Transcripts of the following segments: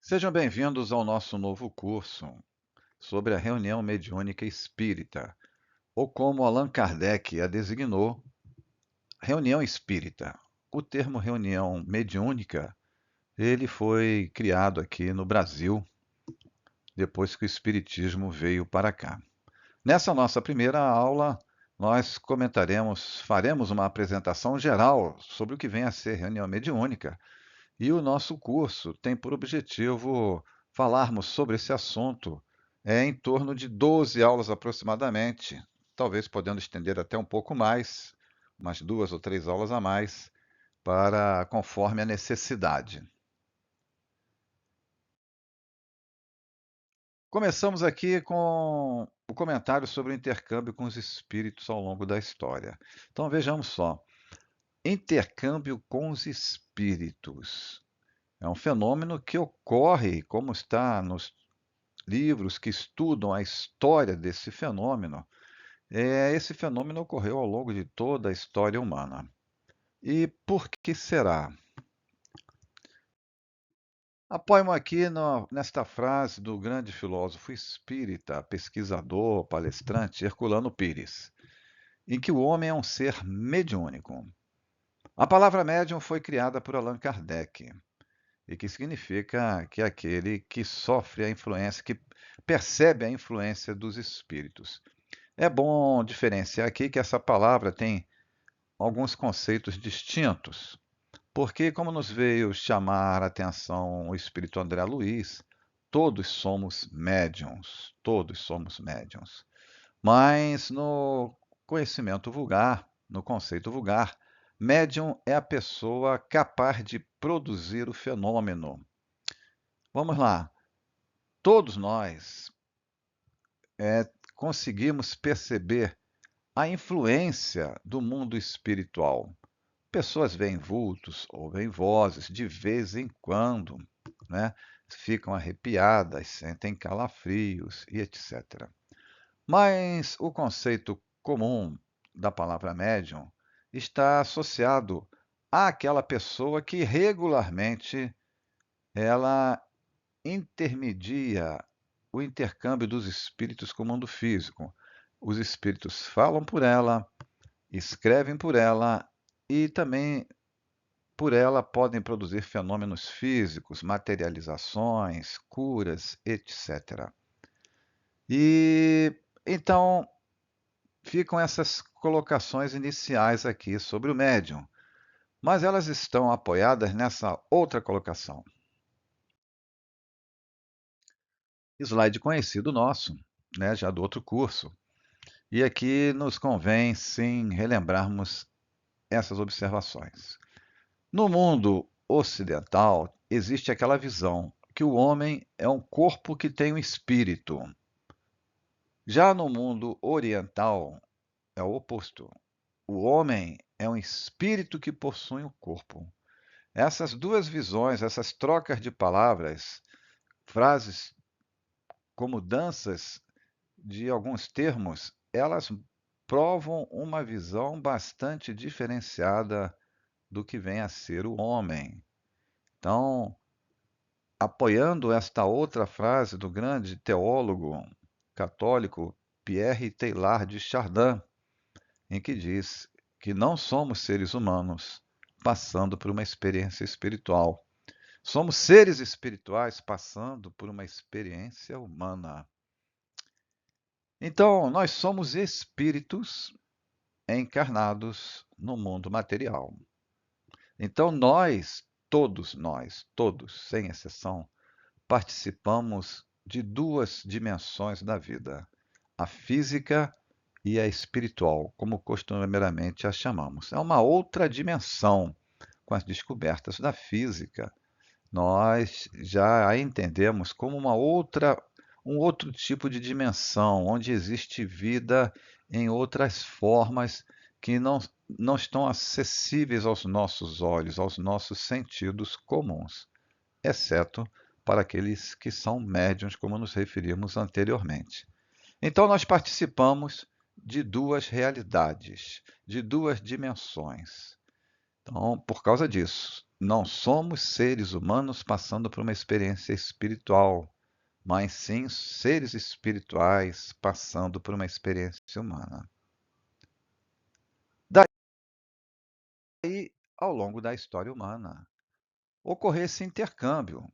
Sejam bem-vindos ao nosso novo curso sobre a reunião mediúnica espírita, ou como Allan Kardec a designou, reunião espírita. O termo reunião mediúnica, ele foi criado aqui no Brasil depois que o espiritismo veio para cá. Nessa nossa primeira aula, nós faremos uma apresentação geral sobre o que vem a ser reunião mediúnica. E o nosso curso tem por objetivo falarmos sobre esse assunto em torno de 12 aulas aproximadamente, talvez podendo estender até um pouco mais, umas 2 ou 3 aulas a mais, para conforme a necessidade. Começamos aqui com o comentário sobre o intercâmbio com os espíritos ao longo da história. Então vejamos só, intercâmbio com os espíritos. É um fenômeno que ocorre, como está nos livros que estudam a história desse fenômeno, esse fenômeno ocorreu ao longo de toda a história humana. E por que será? Apoio-me aqui nesta frase do grande filósofo espírita, pesquisador, palestrante Herculano Pires, em que o homem é um ser mediúnico. A palavra médium foi criada por Allan Kardec, e que significa que é aquele que sofre a influência, que percebe a influência dos espíritos. É bom diferenciar aqui que essa palavra tem alguns conceitos distintos, porque, como nos veio chamar a atenção o espírito André Luiz, todos somos médiums. Mas no conhecimento vulgar, no conceito vulgar, médium é a pessoa capaz de produzir o fenômeno. Vamos lá, todos nós conseguimos perceber a influência do mundo espiritual. Pessoas veem vultos ou veem vozes de vez em quando, né? Ficam arrepiadas, sentem calafrios e etc. Mas o conceito comum da palavra médium está associado àquela pessoa que regularmente ela intermedia o intercâmbio dos espíritos com o mundo físico. Os espíritos falam por ela, escrevem por ela e também por ela podem produzir fenômenos físicos, materializações, curas, etc. E então ficam essas colocações iniciais aqui sobre o médium, mas elas estão apoiadas nessa outra colocação. Slide conhecido nosso, né, já do outro curso. E aqui nos convém, sim, relembrarmos essas observações. No mundo ocidental, existe aquela visão que o homem é um corpo que tem um espírito. Já no mundo oriental, é o oposto. O homem é um espírito que possui um corpo. Essas duas visões, essas trocas de palavras, frases como danças de alguns termos, elas provam uma visão bastante diferenciada do que vem a ser o homem. Então, apoiando esta outra frase do grande teólogo católico Pierre Teilhard de Chardin, em que diz que não somos seres humanos passando por uma experiência espiritual. Somos seres espirituais passando por uma experiência humana. Então, nós somos espíritos encarnados no mundo material. Então, todos, sem exceção, participamos de duas dimensões da vida, a física e a espiritual, como costumeiramente a chamamos. É uma outra dimensão. Com as descobertas da física, nós já a entendemos como um outro tipo de dimensão, onde existe vida em outras formas que não estão acessíveis aos nossos olhos, aos nossos sentidos comuns, exceto para aqueles que são médiuns, como nos referimos anteriormente. Então, nós participamos de duas realidades, de duas dimensões. Então, por causa disso, não somos seres humanos passando por uma experiência espiritual, mas sim seres espirituais passando por uma experiência humana. Daí, ao longo da história humana, ocorreu esse intercâmbio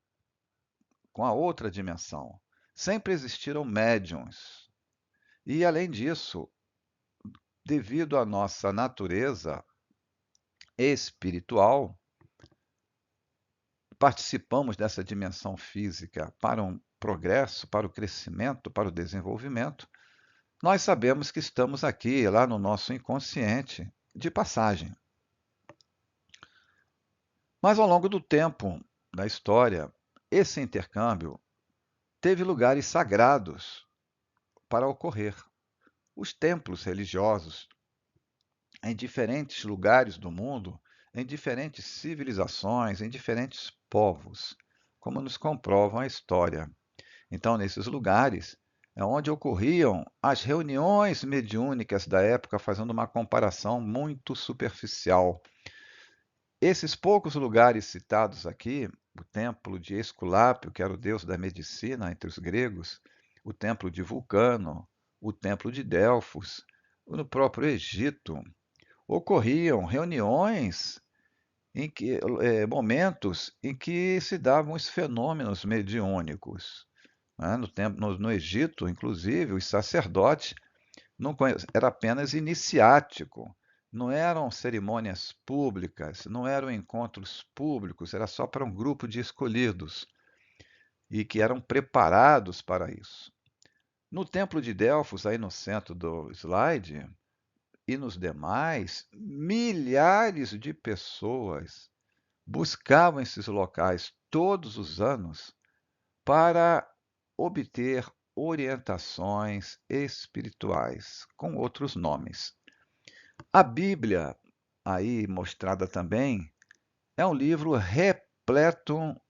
com a outra dimensão. Sempre existiram médiuns. E, além disso, devido à nossa natureza espiritual, participamos dessa dimensão física para um progresso, para o crescimento, para o desenvolvimento. Nós sabemos que estamos aqui, lá no nosso inconsciente, de passagem. Mas ao longo do tempo, da história, esse intercâmbio teve lugares sagrados para ocorrer. Os templos religiosos, em diferentes lugares do mundo, em diferentes civilizações, em diferentes povos, como nos comprova a história. Então, nesses lugares é onde ocorriam as reuniões mediúnicas da época, fazendo uma comparação muito superficial. Esses poucos lugares citados aqui, o templo de Esculápio, que era o deus da medicina entre os gregos, o templo de Vulcano, o templo de Delfos, no próprio Egito, ocorriam reuniões momentos em que se davam os fenômenos mediúnicos. Né? No Egito, inclusive, os sacerdotes era apenas iniciático, não eram cerimônias públicas, não eram encontros públicos, era só para um grupo de escolhidos e que eram preparados para isso. No Templo de Delfos, aí no centro do slide, e nos demais, milhares de pessoas buscavam esses locais todos os anos para obter orientações espirituais, com outros nomes. A Bíblia, aí mostrada também, é um livro repleto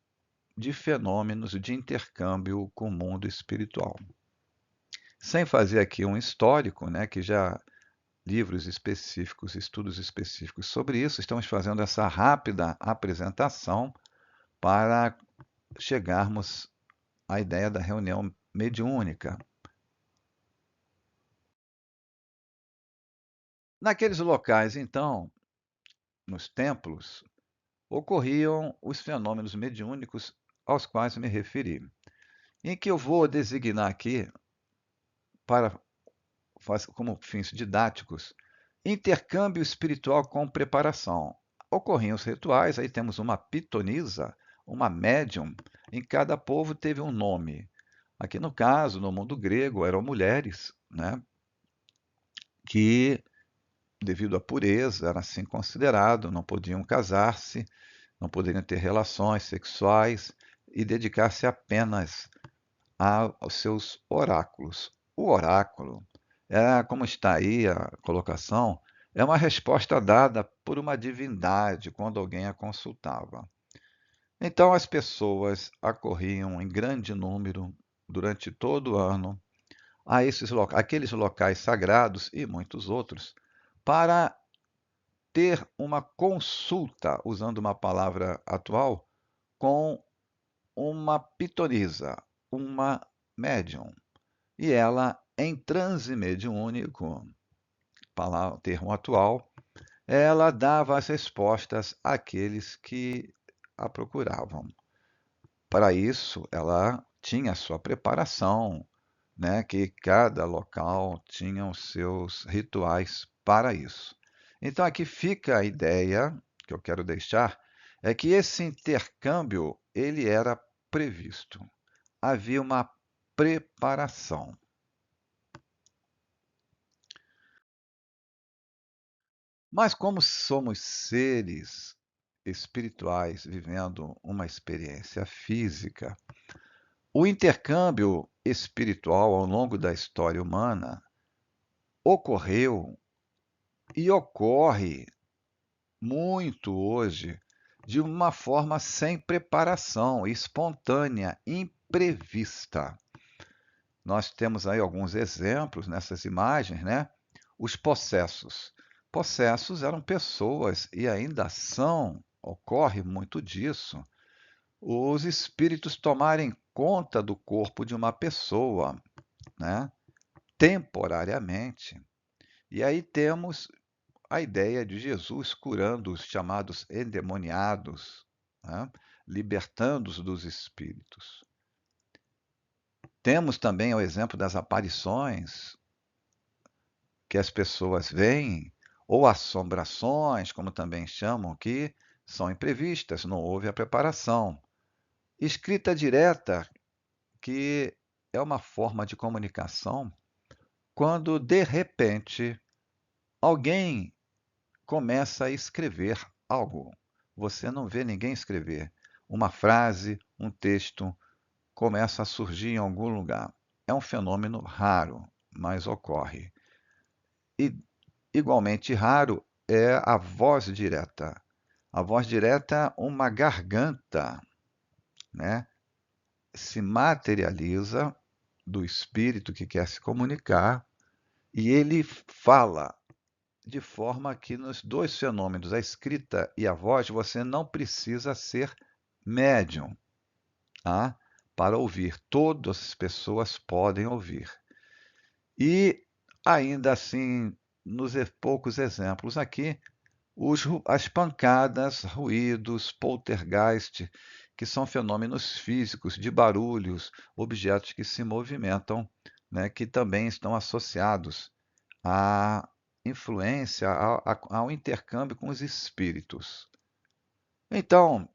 de fenômenos de intercâmbio com o mundo espiritual. Sem fazer aqui um histórico, né, que já livros específicos, estudos específicos sobre isso, estamos fazendo essa rápida apresentação para chegarmos à ideia da reunião mediúnica. Naqueles locais, então, nos templos, ocorriam os fenômenos mediúnicos aos quais me referi, em que eu vou designar aqui, para, como fins didáticos, intercâmbio espiritual com preparação. Ocorriam os rituais, aí temos uma pitonisa, uma médium, em cada povo teve um nome. Aqui no caso, no mundo grego, eram mulheres, né, que, devido à pureza, era assim considerado, não podiam casar-se, não poderiam ter relações sexuais e dedicar-se apenas aos seus oráculos. O oráculo, como está aí a colocação, é uma resposta dada por uma divindade quando alguém a consultava. Então as pessoas acorriam em grande número durante todo o ano a aqueles locais sagrados e muitos outros para ter uma consulta, usando uma palavra atual, com uma pitonisa, uma médium. E ela, em transe mediúnico, termo atual, ela dava as respostas àqueles que a procuravam. Para isso, ela tinha a sua preparação, né, que cada local tinha os seus rituais para isso. Então aqui fica a ideia que eu quero deixar, é que esse intercâmbio ele era previsto. Havia uma preparação. Mas como somos seres espirituais vivendo uma experiência física, o intercâmbio espiritual ao longo da história humana ocorreu e ocorre muito hoje de uma forma sem preparação, espontânea, imprevista. Nós temos aí alguns exemplos nessas imagens, né? Os possessos. Possessos eram pessoas e ainda são ocorre muito disso, os espíritos tomarem conta do corpo de uma pessoa, né, temporariamente. E aí temos a ideia de Jesus curando os chamados endemoniados, né, libertando-os dos espíritos. Temos também o exemplo das aparições que as pessoas veem, ou assombrações, como também chamam, que são imprevistas, não houve a preparação. Escrita direta, que é uma forma de comunicação, quando de repente alguém começa a escrever algo. Você não vê ninguém escrever. Uma frase, um texto começa a surgir em algum lugar. É um fenômeno raro, mas ocorre. E igualmente raro é a voz direta. A voz direta, uma garganta, né? Se materializa do espírito que quer se comunicar e ele fala de forma que nos dois fenômenos, a escrita e a voz, você não precisa ser médium, tá? Para ouvir. Todas as pessoas podem ouvir. E ainda assim, nos poucos exemplos aqui, as pancadas, ruídos, poltergeist, que são fenômenos físicos de barulhos, objetos que se movimentam, né, que também estão associados à influência, ao intercâmbio com os espíritos. Então,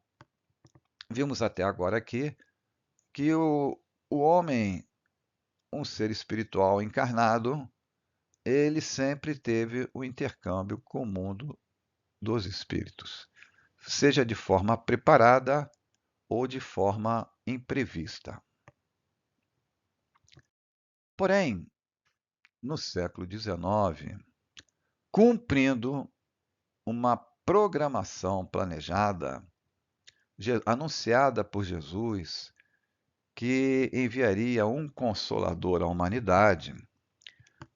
vimos até agora aqui que o homem, um ser espiritual encarnado, ele sempre teve o intercâmbio com o mundo dos espíritos, seja de forma preparada ou de forma imprevista. Porém, no século XIX, cumprindo uma programação planejada, anunciada por Jesus, que enviaria um consolador à humanidade,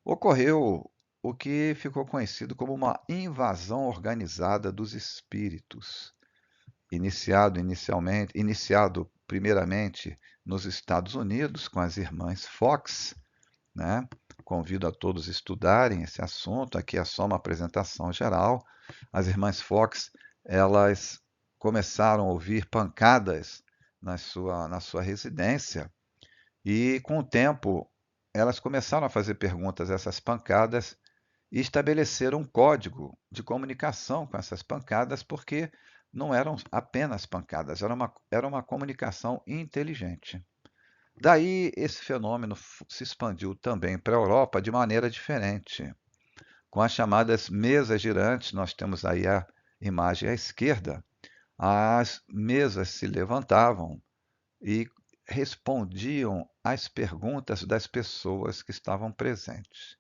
ocorreu o que ficou conhecido como uma invasão organizada dos espíritos, iniciado primeiramente nos Estados Unidos com as irmãs Fox, né? Convido a todos a estudarem esse assunto. Aqui é só uma apresentação geral. As irmãs Fox, elas começaram a ouvir pancadas na sua residência e, com o tempo, elas começaram a fazer perguntas a essas pancadas e estabeleceram um código de comunicação com essas pancadas, porque não eram apenas pancadas, era uma comunicação inteligente. Daí esse fenômeno se expandiu também para a Europa de maneira diferente, com as chamadas mesas girantes. Nós temos aí a imagem à esquerda. As mesas se levantavam e respondiam às perguntas das pessoas que estavam presentes.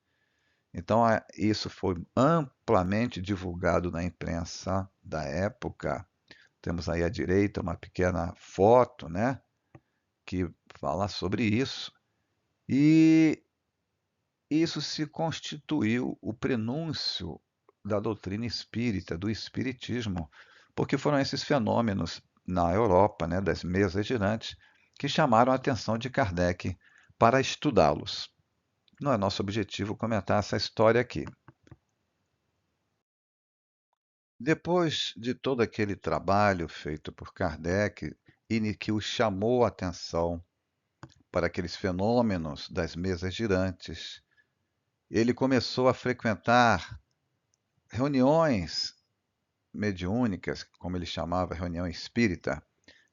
Então, isso foi amplamente divulgado na imprensa da época. Temos aí à direita uma pequena foto, né, que fala sobre isso. E isso se constituiu o prenúncio da doutrina espírita, do espiritismo, porque foram esses fenômenos na Europa, né, das mesas girantes, que chamaram a atenção de Kardec para estudá-los. Não é nosso objetivo comentar essa história aqui. Depois de todo aquele trabalho feito por Kardec e que o chamou a atenção para aqueles fenômenos das mesas girantes, ele começou a frequentar reuniões mediúnicas, como ele chamava, reunião espírita,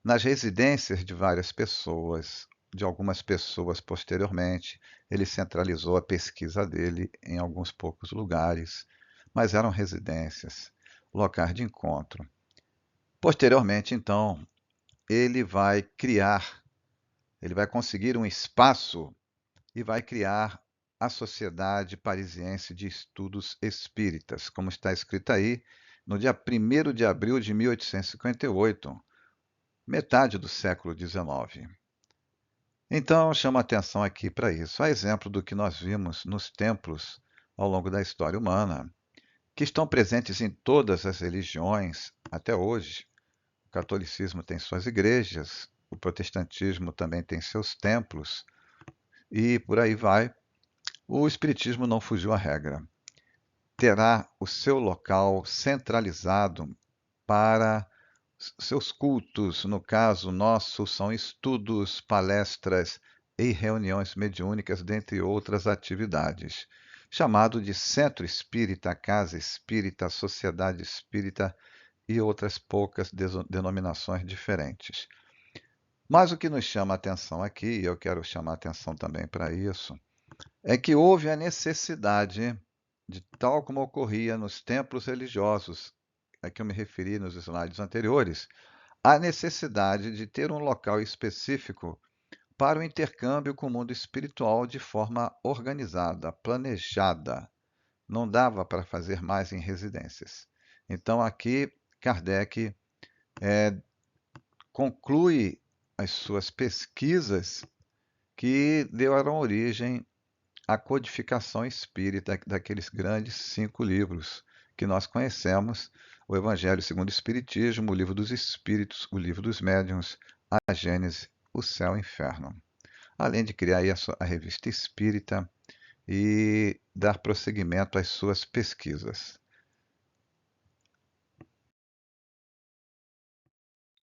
nas residências de várias pessoas, de algumas pessoas posteriormente. Ele centralizou a pesquisa dele em alguns poucos lugares, mas eram residências, locais de encontro. Posteriormente, então, ele vai conseguir um espaço e vai criar a Sociedade Parisiense de Estudos Espíritas, como está escrito aí, no dia 1º de abril de 1858, metade do século XIX. Então, chama atenção aqui para isso, a exemplo do que nós vimos nos templos ao longo da história humana, que estão presentes em todas as religiões até hoje, O catolicismo tem suas igrejas, o protestantismo também tem seus templos, e por aí vai. O espiritismo não fugiu à regra. Terá o seu local centralizado para seus cultos. No caso nosso, são estudos, palestras e reuniões mediúnicas, dentre outras atividades. Chamado de Centro Espírita, Casa Espírita, Sociedade Espírita e outras poucas denominações diferentes. Mas o que nos chama a atenção aqui, e eu quero chamar a atenção também para isso, é que houve a necessidade de, tal como ocorria nos templos religiosos, a que eu me referi nos slides anteriores, a necessidade de ter um local específico para o intercâmbio com o mundo espiritual de forma organizada, planejada. Não dava para fazer mais em residências. Então, aqui, Kardec conclui as suas pesquisas que deram origem à codificação espírita daqueles grandes 5 livros que nós conhecemos: o Evangelho segundo o Espiritismo, o Livro dos Espíritos, o Livro dos Médiuns, a Gênese, o Céu e o Inferno. Além de criar aí a Revista Espírita e dar prosseguimento às suas pesquisas.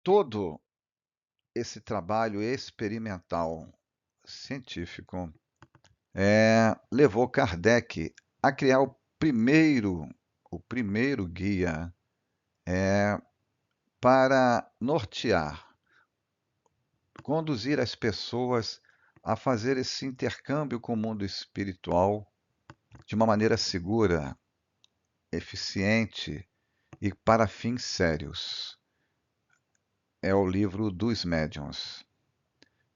Todo esse trabalho experimental científico levou Kardec a criar o primeiro guia para nortear, conduzir as pessoas a fazer esse intercâmbio com o mundo espiritual de uma maneira segura, eficiente e para fins sérios. É o livro dos médiuns.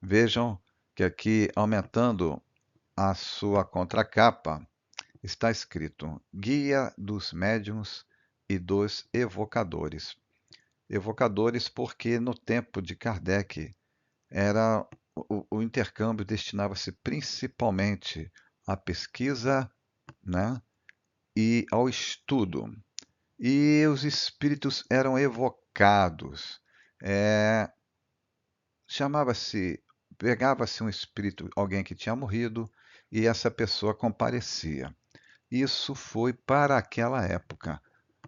Vejam que aqui, aumentando a sua contracapa, está escrito Guia dos Médiuns e dos Evocadores. Evocadores porque no tempo de Kardec era o intercâmbio destinava-se principalmente à pesquisa, né, e ao estudo. E os espíritos eram evocados. Chamava-se, pegava-se um espírito, alguém que tinha morrido, e essa pessoa comparecia. Isso foi para aquela época.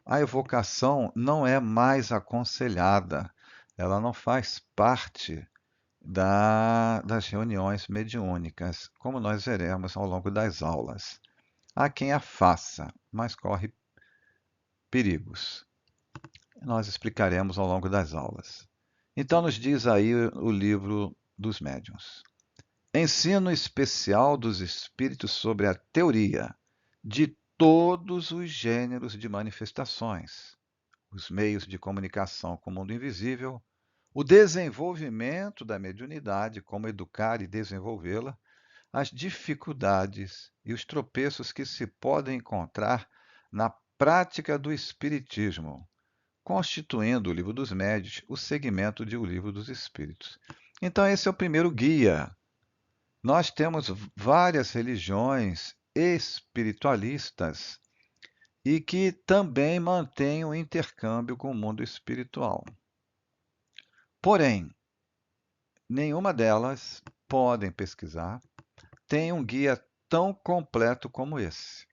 A evocação não é mais aconselhada, ela não faz parte das reuniões mediúnicas, como nós veremos ao longo das aulas. Há quem a faça, mas corre perigos. Nós explicaremos ao longo das aulas. Então, nos diz aí o livro dos médiuns. Ensino especial dos espíritos sobre a teoria de todos os gêneros de manifestações, os meios de comunicação com o mundo invisível, o desenvolvimento da mediunidade, como educar e desenvolvê-la, as dificuldades e os tropeços que se podem encontrar na prática do espiritismo, constituindo o Livro dos Médiuns o segmento de O Livro dos Espíritos. Então, esse é o primeiro guia. Nós temos várias religiões espiritualistas e que também mantêm o intercâmbio com o mundo espiritual. Porém, nenhuma delas, podem pesquisar, tem um guia tão completo como esse.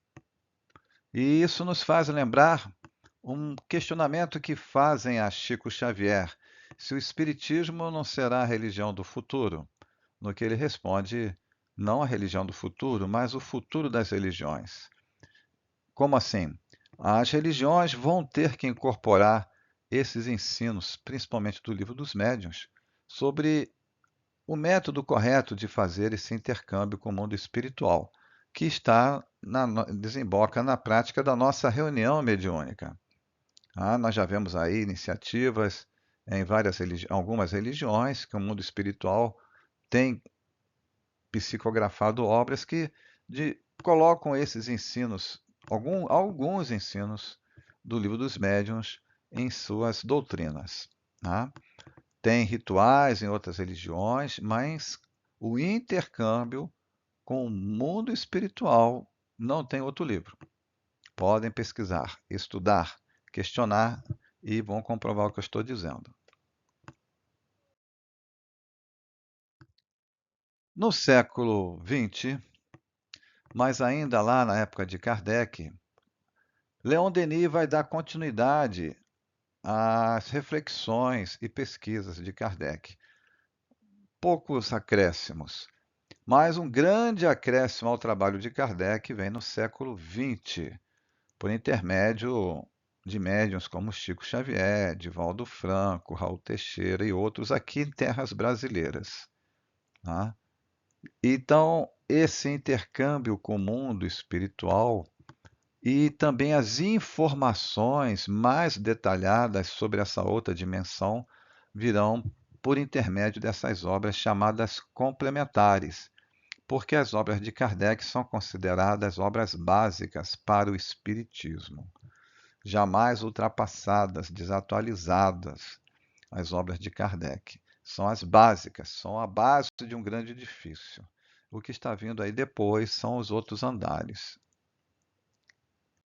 E isso nos faz lembrar um questionamento que fazem a Chico Xavier: se o Espiritismo não será a religião do futuro? No que ele responde, não a religião do futuro, mas o futuro das religiões. Como assim? As religiões vão ter que incorporar esses ensinos, principalmente do Livro dos Médiuns, sobre o método correto de fazer esse intercâmbio com o mundo espiritual, que desemboca na prática da nossa reunião mediúnica. Nós já vemos aí iniciativas em algumas religiões que o mundo espiritual tem psicografado obras que colocam esses ensinos, alguns ensinos do Livro dos Médiuns em suas doutrinas. Tem rituais em outras religiões, mas o intercâmbio com o mundo espiritual não tem outro livro. Podem pesquisar, estudar, questionar e vão comprovar o que eu estou dizendo. No século XX, mas ainda lá na época de Kardec, Leon Denis vai dar continuidade às reflexões e pesquisas de Kardec. Poucos acréscimos, mas um grande acréscimo ao trabalho de Kardec vem no século XX, por intermédio de médiuns como Chico Xavier, Divaldo Franco, Raul Teixeira e outros aqui em terras brasileiras. Tá? Então, esse intercâmbio com o mundo espiritual e também as informações mais detalhadas sobre essa outra dimensão virão por intermédio dessas obras chamadas complementares, porque as obras de Kardec são consideradas obras básicas para o Espiritismo, jamais ultrapassadas, desatualizadas. As obras de Kardec são as básicas, são a base de um grande edifício. O que está vindo aí depois são os outros andares.